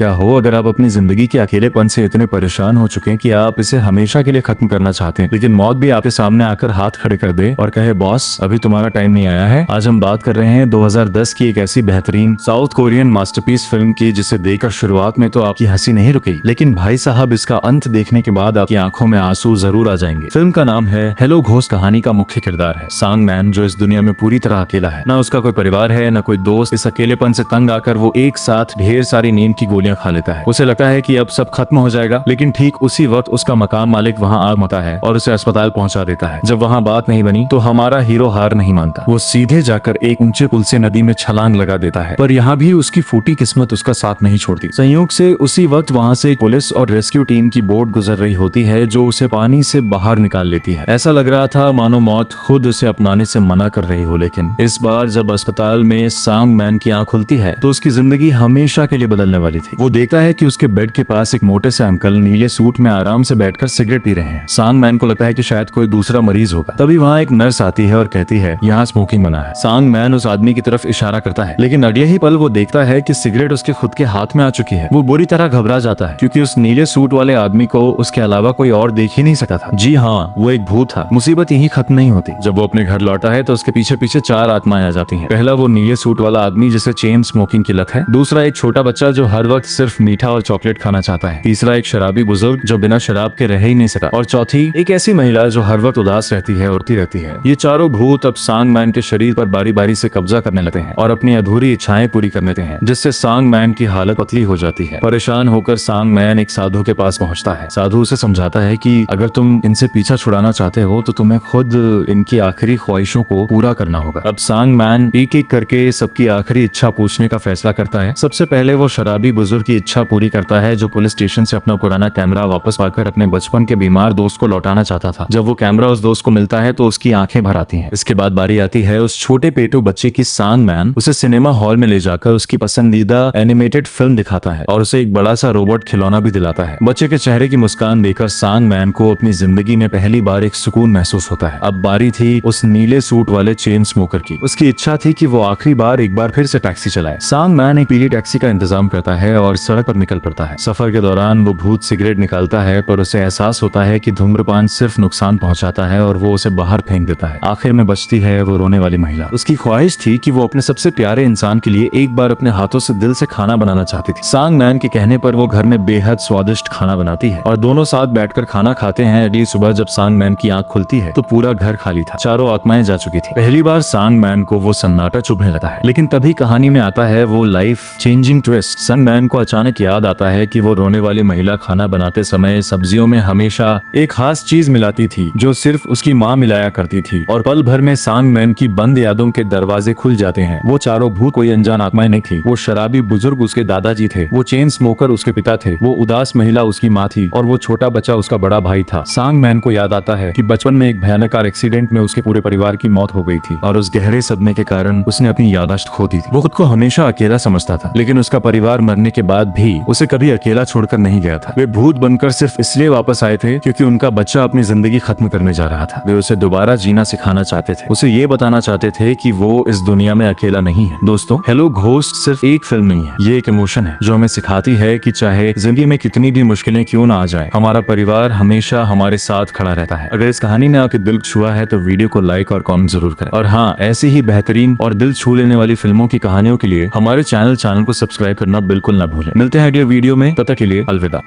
क्या हो अगर आप अपनी जिंदगी के अकेलेपन से इतने परेशान हो चुके हैं कि आप इसे हमेशा के लिए खत्म करना चाहते हैं, लेकिन मौत भी आपके सामने आकर हाथ खड़े कर दे और कहे बॉस अभी तुम्हारा टाइम नहीं आया है। आज हम बात कर रहे हैं 2010 की एक ऐसी बेहतरीन साउथ कोरियन मास्टरपीस फिल्म की जिसे देखकर शुरुआत में तो आपकी हंसी नहीं रुकी, लेकिन भाई साहब इसका अंत देखने के बाद आपकी आंखों में आंसू जरूर आ जाएंगे। फिल्म का नाम है हेलो घोस्ट। कहानी का मुख्य किरदार है सांग मैन, जो इस दुनिया में पूरी तरह अकेला है। ना उसका कोई परिवार है, ना कोई दोस्त। इस अकेलेपन से तंग आकर वो एक साथ ढेर सारी नींद की गोलियां खा लेता है। उसे लगता है कि अब सब खत्म हो जाएगा, लेकिन ठीक उसी वक्त उसका मकान मालिक वहां आ जाता है और उसे अस्पताल पहुंचा देता है। जब वहां बात नहीं बनी तो हमारा हीरो हार नहीं मानता। वो सीधे जाकर एक ऊंचे पुल से नदी में छलांग लगा देता है, पर यहाँ भी उसकी फूटी किस्मत उसका साथ नहीं छोड़ती। संयोग से उसी वक्त वहाँ से पुलिस और रेस्क्यू टीम की बोट गुजर रही होती है, जो उसे पानी से बाहर निकाल लेती है। ऐसा लग रहा था मानो मौत खुद उसे अपनाने से मना कर रही हो, लेकिन इस बार जब अस्पताल में सांग मैन की आंख खुलती है तो उसकी जिंदगी हमेशा के लिए बदलने वाली थी। वो देखता है कि उसके बेड के पास एक मोटे से अंकल नीले सूट में आराम से बैठकर सिगरेट पी रहे हैं। सांग मैन को लगता है कि शायद कोई दूसरा मरीज होगा। तभी वहाँ एक नर्स आती है और कहती है यहाँ स्मोकिंग मना है। सांग मैन उस आदमी की तरफ इशारा करता है, लेकिन अगले ही पल वो देखता है कि सिगरेट उसके खुद के हाथ में आ चुकी है। वो बुरी तरह घबरा जाता है क्योंकि उस नीले सूट वाले आदमी को उसके अलावा कोई और देख ही नहीं सकता था। जी हाँ, वो एक भूत था। मुसीबत यही खत्म नहीं होती। जब वो अपने घर लौटा है तो उसके पीछे पीछे चार आत्माएं आ जाती हैं। पहला वो नीले सूट वाला आदमी जिसे चेन स्मोकिंग की लत है। दूसरा एक छोटा बच्चा जो हर वक्त सिर्फ मीठा और चॉकलेट खाना चाहता है। तीसरा एक शराबी बुजुर्ग जो बिना शराब के रह ही नहीं सका। और चौथी एक ऐसी महिला जो हर वक्त उदास रहती है, उड़ती रहती है। ये चारों भूत अब सांग मैन के शरीर पर बारी बारी से कब्जा करने लगते हैं और अपनी अधूरी इच्छाएं पूरी कर लेते हैं, जिससे सांग मैन की हालत पतली हो जाती है। परेशान होकर सांग मैन एक साधु के पास पहुंचता है। साधु उसे समझाता है कि अगर तुम इनसे पीछा छुड़ाना चाहते हो तो तुम्हें खुद इनकी आखिरी ख्वाहिशों को पूरा करना होगा। अब सांग मैन एक एक करके सबकी आखिरी इच्छा पूछने का फैसला करता है। सबसे पहले वो शराबी बुजुर्ग की इच्छा पूरी करता है, जो पुलिस स्टेशन से अपना पुराना कैमरा वापस पाकर अपने बचपन के बीमार दोस्त को लौटाना चाहता था। जब वो कैमरा उस दोस्त को मिलता है तो उसकी आंखें भर आती हैं। इसके बाद बारी आती है उस छोटे पेटू बच्चे की। सांग मैन उसे सिनेमा हॉल में ले जाकर उसकी पसंदीदा एनिमेटेड फिल्म दिखाता है और उसे एक बड़ा सा रोबोट खिलौना भी दिलाता है। बच्चे के चेहरे की मुस्कान देखकर सांग मैन को अपनी जिंदगी में पहली बार एक सुकून महसूस होता है। अब बारी थी उस नीले सूट वाले चेन स्मोकर की। उसकी इच्छा थी कि वो आखिरी बार एक बार फिर से टैक्सी चलाए। सांग मैन एक पीली टैक्सी का इंतजाम करता है और सड़क पर निकल पड़ता है। सफर के दौरान वो भूत सिगरेट निकालता है, पर उसे एहसास होता है कि धूम्रपान सिर्फ नुकसान पहुंचाता है और वो उसे बाहर फेंक देता है। आखिर में बचती है वो रोने वाली महिला। उसकी ख्वाहिश थी कि वो अपने सबसे प्यारे इंसान के लिए एक बार अपने हाथों से दिल से खाना बनाना चाहती थी। सांग मैन के कहने पर वो घर में बेहद स्वादिष्ट खाना बनाती है और दोनों साथ बैठकर खाना खाते हैं। अगली सुबह जब सांग मैन की आंख खुलती है तो पूरा घर खाली था। चारों आत्माएं जा चुकी थी। पहली बार सांग मैन को वो सन्नाटा चुभने लगता है, लेकिन तभी कहानी में आता है वो लाइफ चेंजिंग ट्विस्ट। सांग मैन को अचानक याद आता है कि वो रोने वाली महिला खाना बनाते समय सब्जियों में हमेशा एक खास चीज मिलाती थी जो सिर्फ उसकी माँ मिलाया करती थी, और पल भर में सांग मैन की बंद यादों के दरवाजे खुल जाते हैं। वो चारों भूत कोई अनजान आत्माएं नहीं थी। वो शराबी बुजुर्ग उसके दादाजी थे, वो चेन स्मोकर उसके पिता थे, वो उदास महिला उसकी माँ थी और वो छोटा बच्चा उसका बड़ा भाई था। सांग मैन को याद आता है कि बचपन में एक भयानक कार एक्सीडेंट में उसके पूरे परिवार की मौत हो गई थी और उस गहरे सदमे के कारण उसने अपनी याददाश्त खो दी थी। वो खुद को हमेशा अकेला समझता था, लेकिन उसका परिवार मरने के बाद भी उसे कभी अकेला छोड़कर नहीं गया था। वे भूत बनकर सिर्फ इसलिए वापस आए थे क्योंकि उनका बच्चा अपनी जिंदगी खत्म करने जा रहा था। वे उसे दोबारा जीना सिखाना चाहते थे, उसे ये बताना चाहते थे कि वो इस दुनिया में अकेला नहीं है। दोस्तों, हेलो घोस्ट सिर्फ एक फिल्म नहीं है, ये एक इमोशन है जो हमें सिखाती है कि चाहे जिंदगी में कितनी भी मुश्किलें क्यों ना आ जाए, हमारा परिवार हमेशा हमारे साथ खड़ा रहता है। अगर इस कहानी ने आपके दिल को छुआ है तो वीडियो को लाइक और कमेंट जरूर करें। और हाँ, ऐसी ही बेहतरीन और दिल छू लेने वाली फिल्मों की कहानियों के लिए हमारे चैनल को सब्सक्राइब करना बिल्कुल ना भूलें। मिलते हैं अगले वीडियो में, तब तक के लिए अलविदा।